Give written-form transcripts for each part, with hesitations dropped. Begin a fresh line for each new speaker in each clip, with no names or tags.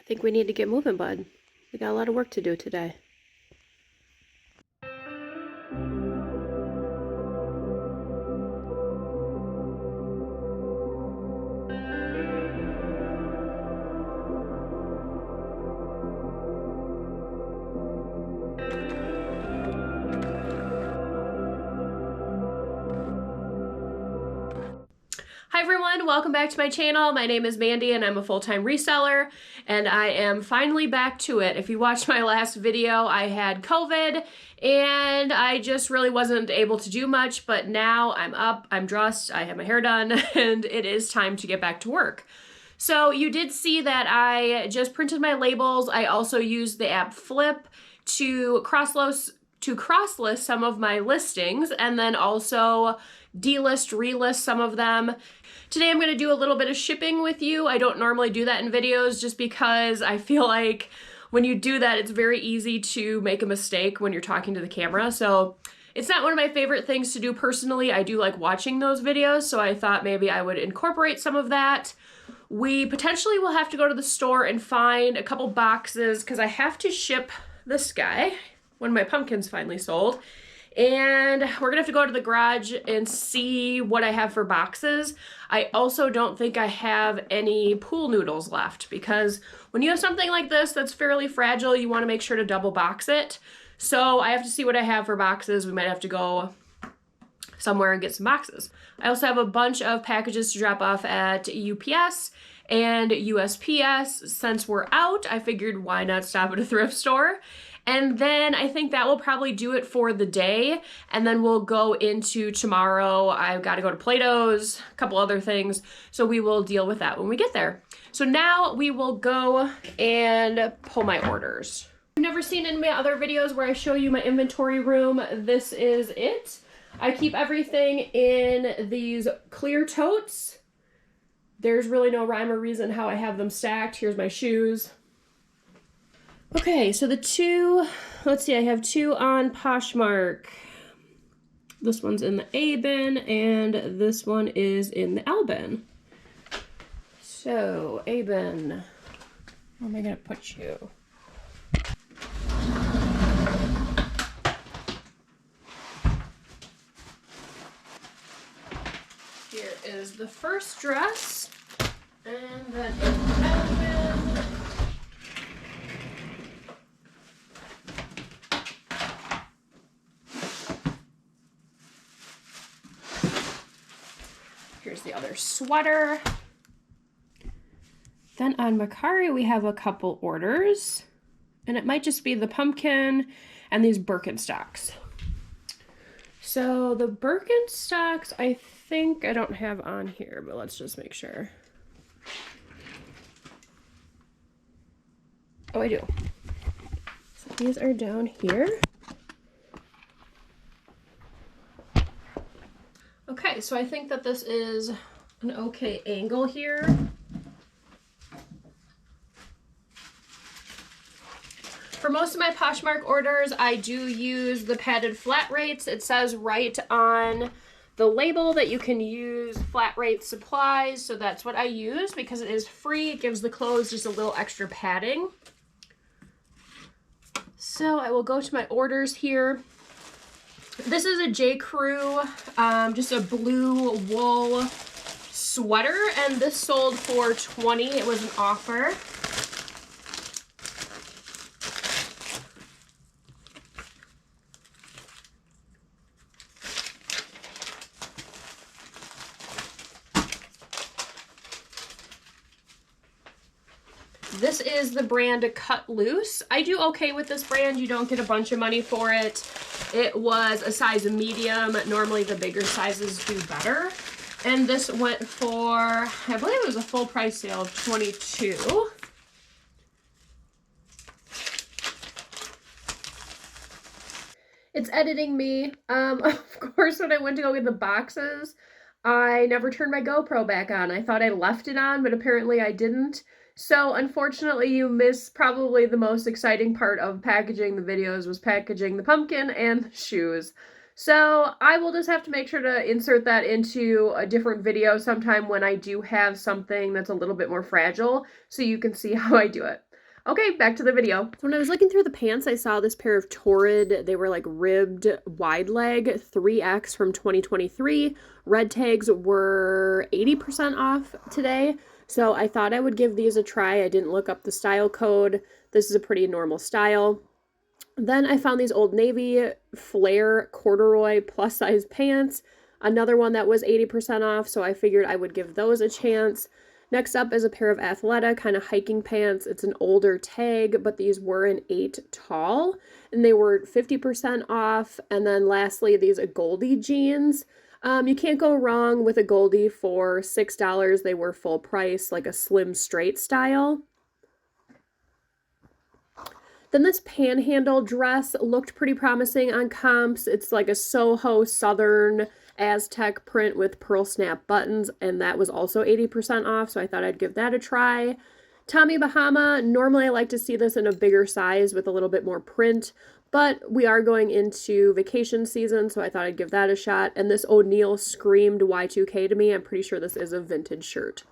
think we need to get moving, bud. We got a lot of work to do today. Hi everyone, welcome back to my channel. My name is Mandy and I'm a full-time reseller and I am finally back to it. If you watched my last video, I had COVID and I just really wasn't able to do much, but now I'm up, I'm dressed, I have my hair done, and it is time to get back to work. So you did see that I just printed my labels. I also used the app Flip to cross-list some of my listings and then also delist, relist some of them. Today I'm going to do a little bit of shipping with you. I don't normally do that in videos just because I feel like when you do that, it's very easy to make a mistake when you're talking to the camera. So it's not one of my favorite things to do personally. I do like watching those videos, so I thought maybe I would incorporate some of that. We potentially will have to go to the store and find a couple boxes because I have to ship this guy when my pumpkin's finally sold. And we're gonna have to go to the garage and see what I have for boxes. I also don't think I have any pool noodles left because when you have something like this that's fairly fragile, you wanna make sure to double box it. So I have to see what I have for boxes. We might have to go somewhere and get some boxes. I also have a bunch of packages to drop off at UPS and USPS. Since we're out, I figured why not stop at a thrift store? And then I think that will probably do it for the day. And then we'll go into tomorrow. I've got to go to Plato's, a couple other things. So we will deal with that when we get there. So now we will go and pull my orders. If you've never seen any of my other videos where I show you my inventory room, this is it. I keep everything in these clear totes. There's really no rhyme or reason how I have them stacked. Here's my shoes. Okay, so the two, let's see, I have two on Poshmark. This one's in the A bin and this one is in the L bin. So, A bin, where am I gonna put you? Here is the first dress, and then in the L bin. Here's the other sweater. Then on Mercari, we have a couple orders, and it might just be the pumpkin and these Birkenstocks. So the Birkenstocks, I think I don't have on here, but let's just make sure. Oh, I do. So these are down here. Okay, so I think that this is an okay angle here. For most of my Poshmark orders, I do use the padded flat rates. It says right on the label that you can use flat rate supplies, so that's what I use because it is free. It gives the clothes just a little extra padding. So I will go to my orders here. This is a J. Crew, just a blue wool sweater, and this sold for $20. It was an offer. This is the brand Cut Loose. I do okay with this brand. You don't get a bunch of money for it. It was a size medium. Normally the bigger sizes do better. And this went for, I believe it was a full price sale of $22. It's editing me. Of course, when I went to go get the boxes, I never turned my GoPro back on. I thought I left it on, but apparently I didn't. So unfortunately, you missed probably the most exciting part of packaging the videos was packaging the pumpkin and the shoes. So I will just have to make sure to insert that into a different video sometime when I do have something that's a little bit more fragile so you can see how I do it. Okay, back to the video. So when I was looking through the pants, I saw this pair of Torrid. They were like ribbed wide leg 3X from 2023. Red tags were 80% off today. So I thought I would give these a try. I didn't look up the style code. This is a pretty normal style. Then I found these Old Navy flare corduroy plus size pants. Another one that was 80% off, so I figured I would give those a chance. Next up is a pair of Athleta kind of hiking pants. It's an older tag, but these were an 8 tall, and they were 50% off. And then lastly, these Goldie jeans. You can't go wrong with a Goldie for $6. They were full price, like a slim straight style. Then this panhandle dress looked pretty promising on comps. It's like a Soho Southern Aztec print with pearl snap buttons, and that was also 80% off, so I thought I'd give that a try. Tommy Bahama, normally I like to see this in a bigger size with a little bit more print, but we are going into vacation season, so I thought I'd give that a shot. And this O'Neill screamed Y2K to me. I'm pretty sure this is a vintage shirt.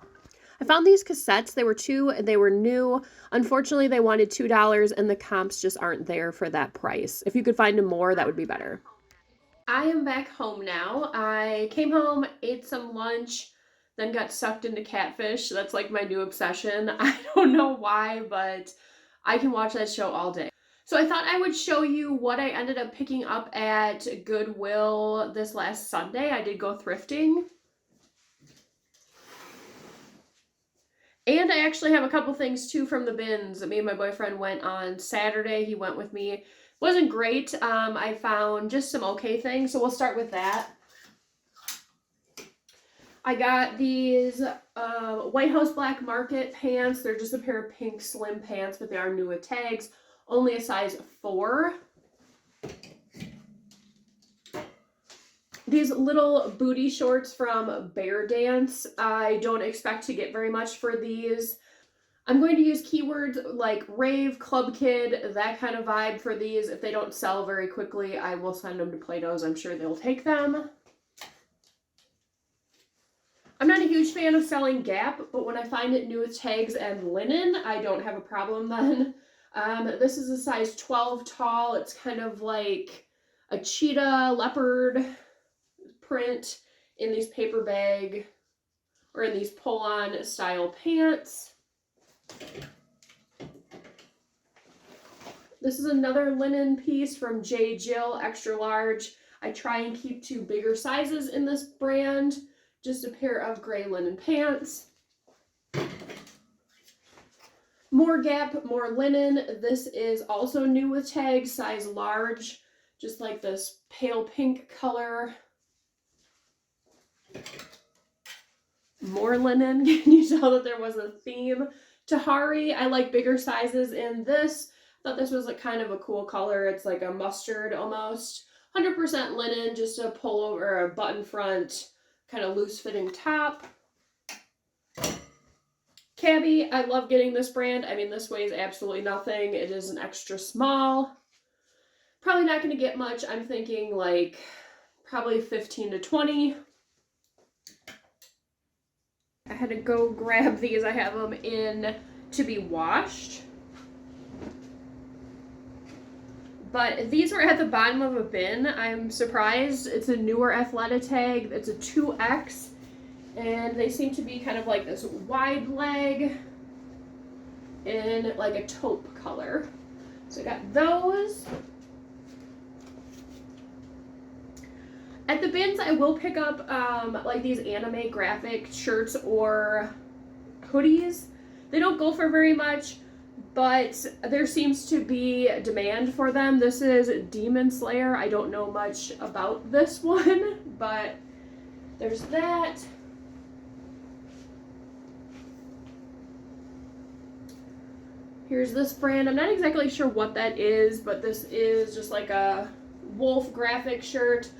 I found these cassettes. They were they were new. Unfortunately, they wanted $2, and the comps just aren't there for that price. If you could find them more, that would be better. I am back home now. I came home, ate some lunch, then got sucked into Catfish. That's like my new obsession. I don't know why, but I can watch that show all day. So I thought I would show you what I ended up picking up at Goodwill this last Sunday. I did go thrifting. And I actually have a couple things too from the bins. Me and my boyfriend went on Saturday. He went with me. Wasn't great. I found just some okay things, so we'll start with that. I got these White House Black Market pants. They're just a pair of pink slim pants, but they are new with tags. Only a size 4. These little booty shorts from Bear Dance. I don't expect to get very much for these. I'm going to use keywords like rave, club kid, that kind of vibe for these. If they don't sell very quickly, I will send them to Plato's. I'm sure they'll take them. I'm not a huge fan of selling Gap, but when I find it new with tags and linen, I don't have a problem then. This is a size 12 tall. It's kind of like a cheetah leopard print in these paper bag or in these pull-on style pants. This is another linen piece from J. Jill, extra large. I try and keep 2 bigger sizes in this brand. Just a pair of gray linen pants. More Gap, more linen. This is also new with tags, size large. Just like this pale pink color. More linen. Can you tell that there was a theme? Tahari, I like bigger sizes in this. Thought this was like kind of a cool color. It's like a mustard almost. 100% linen, just a pullover or a button front, kind of loose fitting top. Cabby, I love getting this brand. I mean, this weighs absolutely nothing. It is an extra small. Probably not going to get much. I'm thinking like probably 15 to 20. I had to go grab these. I have them in to be washed. But these were at the bottom of a bin. I'm surprised. It's a newer Athleta tag. It's a 2X. And they seem to be kind of like this wide leg in like a taupe color. So I got those. At the bins, I will pick up like these anime graphic shirts or hoodies. They don't go for very much, but there seems to be demand for them. This is Demon Slayer. I don't know much about this one, but there's that. Here's this brand. I'm not exactly sure what that is, but this is just like a wolf graphic shirt.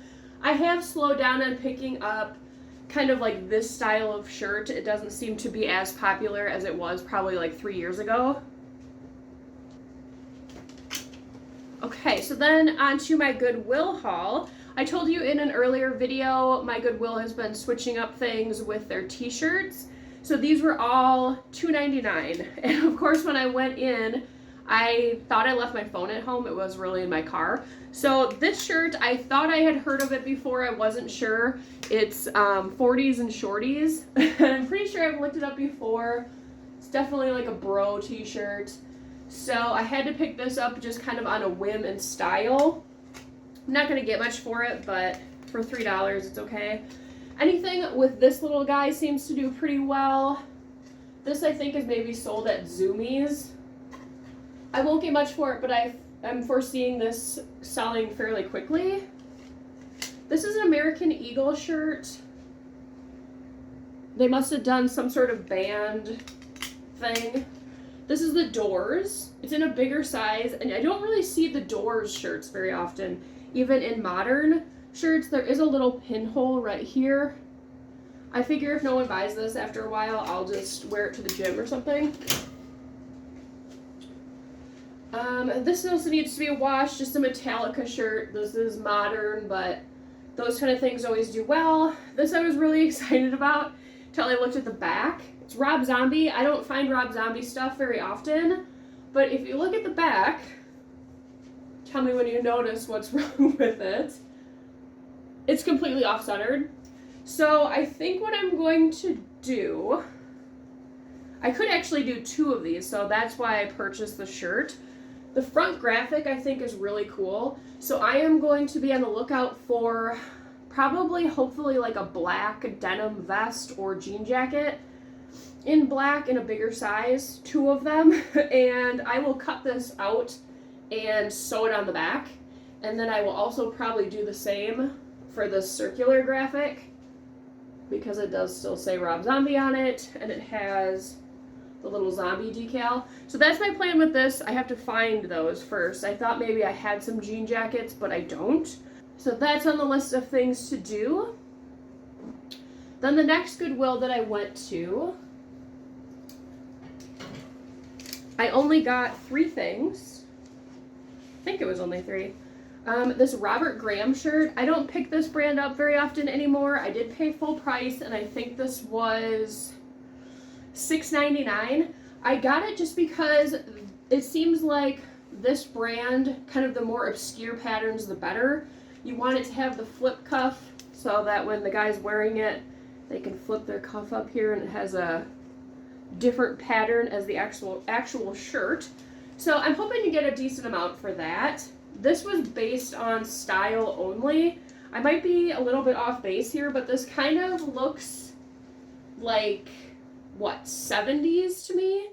I have slowed down on picking up kind of like this style of shirt. It doesn't seem to be as popular as it was probably like 3 years ago. Okay, so then on to my Goodwill haul. I told you in an earlier video, my Goodwill has been switching up things with their t-shirts. So these were all $2.99. And of course, when I went in, I thought I left my phone at home. It was really in my car. So this shirt, I thought I had heard of it before. I wasn't sure. It's 40s and shorties. I'm pretty sure I've looked it up before. It's definitely like a bro t-shirt. So I had to pick this up just kind of on a whim and style. I'm not going to get much for it, but for $3, it's okay. Anything with this little guy seems to do pretty well. This, I think, is maybe sold at Zoomies. I won't get much for it, but I'm foreseeing this selling fairly quickly. This is an American Eagle shirt. They must have done some sort of band thing. This is the Doors. It's in a bigger size, and I don't really see the Doors shirts very often. Even in modern shirts, there is a little pinhole right here. I figure if no one buys this after a while, I'll just wear it to the gym or something. This also needs to be washed, just a Metallica shirt. This is modern, but those kind of things always do well. This I was really excited about until I looked at the back. It's Rob Zombie. I don't find Rob Zombie stuff very often, but if you look at the back, tell me when you notice what's wrong with it. It's completely off-centered. So I think what I'm going to do, I could actually do 2 of these, so that's why I purchased the shirt. The front graphic I think is really cool. So I am going to be on the lookout for probably, hopefully, like a black denim vest or jean jacket in black in a bigger size, 2 of them. And I will cut this out and sew it on the back. And then I will also probably do the same for the circular graphic, because it does still say Rob Zombie on it, and it has the little zombie decal. So that's my plan with this. I have to find those first. I thought maybe I had some jean jackets, but I don't. So that's on the list of things to do. Then the next Goodwill that I went to, I only got 3 things. I think it was only 3. This Robert Graham shirt, I don't pick this brand up very often anymore. I did pay full price, and I think this was $6.99. I got it just because it seems like this brand, kind of the more obscure patterns, the better. You want it to have the flip cuff so that when the guy's wearing it, they can flip their cuff up here and it has a different pattern as the actual shirt. So I'm hoping to get a decent amount for that. This was based on style only. I might be a little bit off base here, but this kind of looks like, what, 70s to me?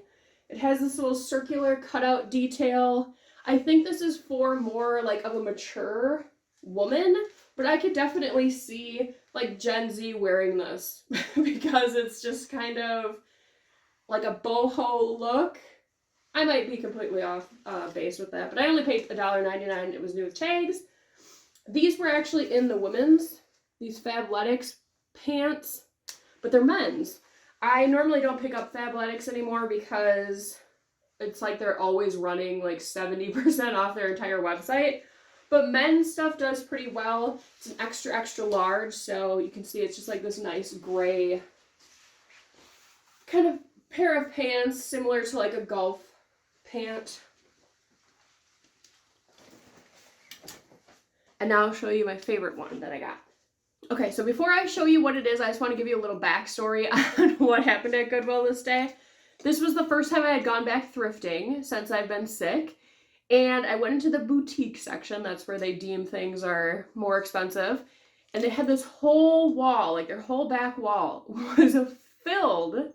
It has this little circular cutout detail. I think this is for more like of a mature woman, but I could definitely see like Gen Z wearing this because it's just kind of like a boho look. I might be completely off base with that, but I only paid $1.99. It was new with tags. These were actually in the women's, these Fabletics pants, but they're men's. I normally don't pick up Fabletics anymore because it's like they're always running like 70% off their entire website. But men's stuff does pretty well. It's an extra, extra large, so you can see it's just like this nice gray kind of pair of pants, similar to like a golf pant. And now I'll show you my favorite one that I got. Okay, so before I show you what it is, I just want to give you a little backstory on what happened at Goodwill this day. This was the first time I had gone back thrifting since I've been sick, and I went into the boutique section. That's where they deem things are more expensive, and they had this whole wall, like their whole back wall was filled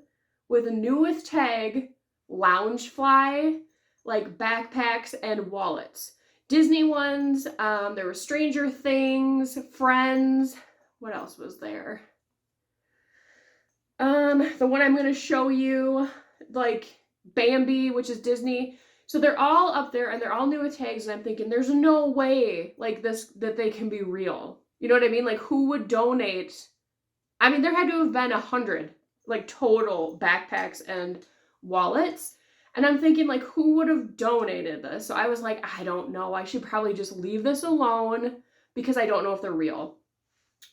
with a new with tag Loungefly, like backpacks and wallets. Disney ones, there were Stranger Things, Friends, what else was there? The one I'm going to show you, like Bambi, which is Disney. So they're all up there and they're all new with tags, and I'm thinking there's no way like this that they can be real. You know what I mean? Like who would donate? I mean, there had to have been 100 like total backpacks and wallets. And I'm thinking like who would have donated this? So I was like, I don't know. I should probably just leave this alone because I don't know if they're real.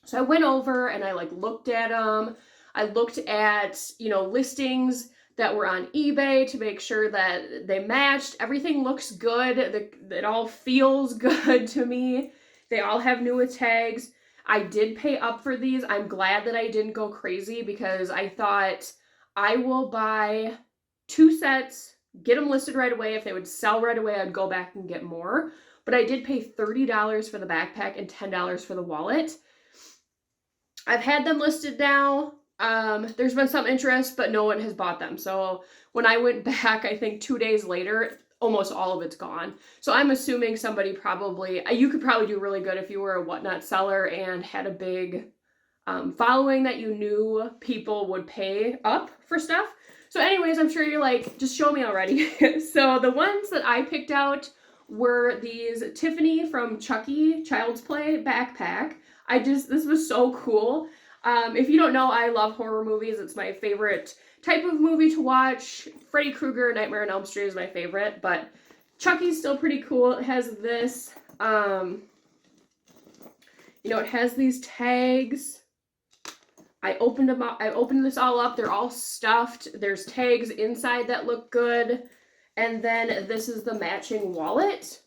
So I went over and I like looked at them. I looked at, you know, listings that were on eBay to make sure that they matched. Everything looks good. It all feels good to me. They all have new tags. I did pay up for these. I'm glad that I didn't go crazy because I thought I will buy 2 sets, get them listed right away. If they would sell right away, I'd go back and get more. But I did pay $30 for the backpack and $10 for the wallet. I've had them listed now. There's been some interest, but no one has bought them. So when I went back, I think 2 days later, almost all of it's gone. So I'm assuming somebody probably, you could probably do really good if you were a whatnot seller and had a big following that you knew people would pay up for stuff. So anyways, I'm sure you're like, just show me already. So the ones that I picked out were these Tiffany from Chucky Child's Play backpack. This was so cool. If you don't know, I love horror movies. It's my favorite type of movie to watch. Freddy Krueger, Nightmare on Elm Street is my favorite, but Chucky's still pretty cool. It has this, it has these tags. I opened them up. I opened this all up. They're all stuffed. There's tags inside that look good. And then this is the matching wallet.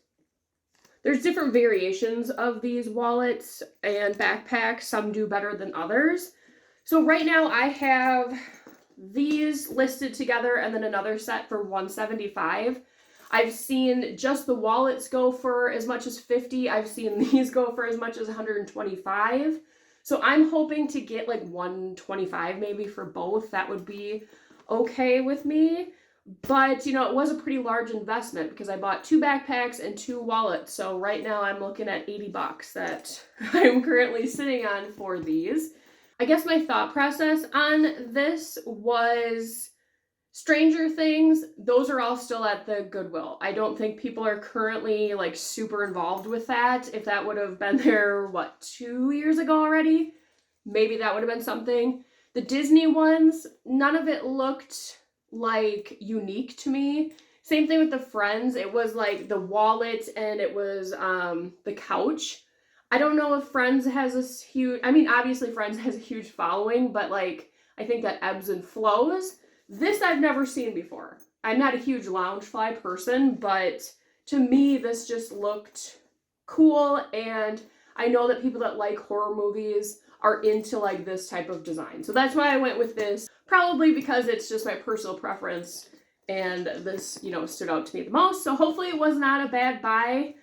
There's different variations of these wallets and backpacks. Some do better than others. So right now I have these listed together and then another set for $175. I've seen just the wallets go for as much as $50. I've seen these go for as much as $125. So I'm hoping to get like $125 maybe for both. That would be okay with me. But, it was a pretty large investment because I bought 2 backpacks and 2 wallets. So right now I'm looking at $80 that I'm currently sitting on for these. I guess my thought process on this was Stranger Things. Those are all still at the Goodwill. I don't think people are currently like super involved with that. If that would have been there, 2 years ago already? Maybe that would have been something. The Disney ones, none of it looked like unique to me. Same thing with the Friends. It was like the wallet and it was the couch. I don't know if Friends has this huge, obviously Friends has a huge following, but like I think that ebbs and flows. This I've never seen before. I'm not a huge Loungefly person, but to me this just looked cool, and I know that people that like horror movies are into like this type of design. So that's why I went with this. Probably because it's just my personal preference and this, stood out to me the most. So hopefully it was not a bad buy.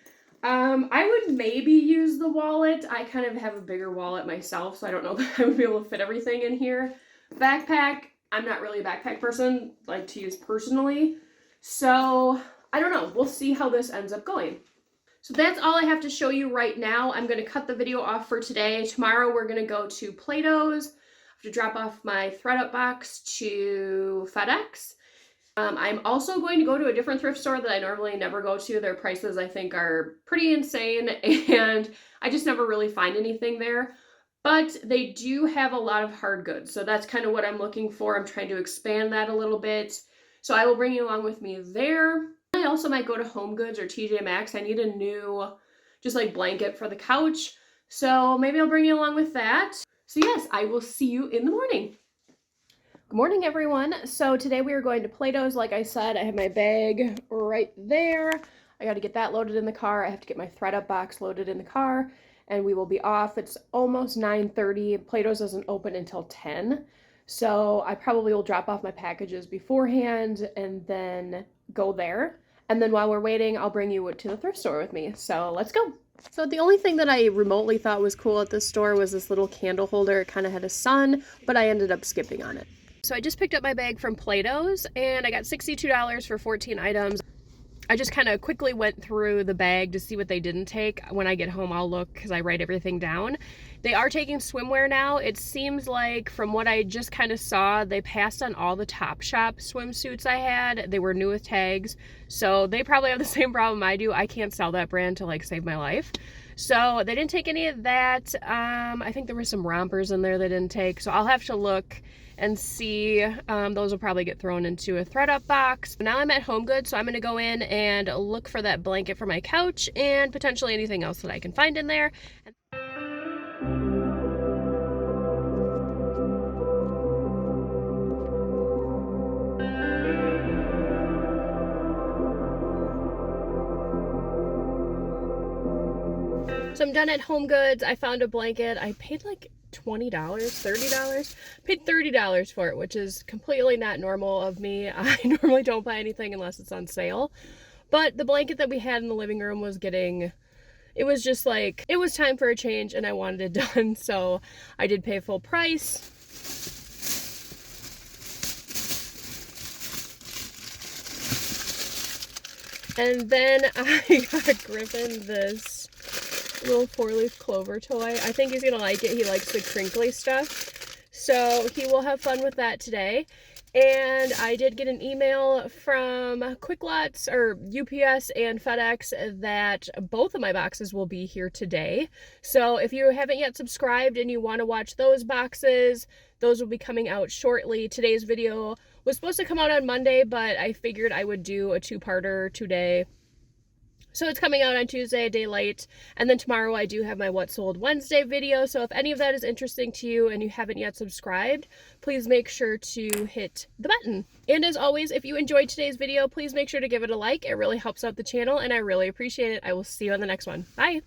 I would maybe use the wallet. I kind of have a bigger wallet myself, so I don't know that I would be able to fit everything in here. Backpack, I'm not really a backpack person, like to use personally. So I don't know. We'll see how this ends up going. So that's all I have to show you right now. I'm going to cut the video off for today. Tomorrow we're going to go to Plato's. To drop off my ThredUp box to FedEx. I'm also going to go to a different thrift store that I normally never go to. Their prices, I think, are pretty insane, and I just never really find anything there. But they do have a lot of hard goods, so that's kind of what I'm looking for. I'm trying to expand that a little bit. So I will bring you along with me there. I also might go to Home Goods or TJ Maxx. I need a new, just like blanket for the couch. So maybe I'll bring you along with that. So yes, I will see you in the morning. Good morning, everyone. So today we are going to Plato's. Like I said, I have my bag right there. I got to get that loaded in the car. I have to get my ThredUp box loaded in the car, and we will be off. It's almost 9:30. Plato's doesn't open until 10. So I probably will drop off my packages beforehand and then go there. And then while we're waiting, I'll bring you to the thrift store with me. So let's go. So the only thing that I remotely thought was cool at this store was this little candle holder. It kind of had a sun, but I ended up skipping on it. So I just picked up my bag from Plato's, and I got $62 for 14 items. I just kind of quickly went through the bag to see what they didn't take. When I get home, I'll look because I write everything down. They are taking swimwear now. It seems like from what I just kind of saw, they passed on all the Topshop swimsuits I had. They were new with tags. So they probably have the same problem I do. I can't sell that brand to like save my life. So they didn't take any of that. I think there were some rompers in there they didn't take. So I'll have to look and see. Those will probably get thrown into a ThredUp box. But now I'm at Home Goods, so I'm going to go in and look for that blanket for my couch and potentially anything else that I can find in there. So I'm done at Home Goods. I found a blanket. I paid like $20, $30. Paid $30 for it, which is completely not normal of me. I normally don't buy anything unless it's on sale. But the blanket that we had in the living room was getting, it was just like, it was time for a change and I wanted it done. So I did pay full price. And then I got Griffin this little 4-leaf clover toy. I think he's gonna like it. He likes the crinkly stuff. So he will have fun with that today. And I did get an email from Quick Lots or UPS and FedEx that both of my boxes will be here today. So if you haven't yet subscribed and you want to watch those boxes, those will be coming out shortly. Today's video was supposed to come out on Monday, but I figured I would do a two-parter today. So it's coming out on Tuesday, a day late. And then tomorrow I do have my What Sold Wednesday video. So if any of that is interesting to you and you haven't yet subscribed, please make sure to hit the button. And as always, if you enjoyed today's video, please make sure to give it a like. It really helps out the channel and I really appreciate it. I will see you on the next one. Bye.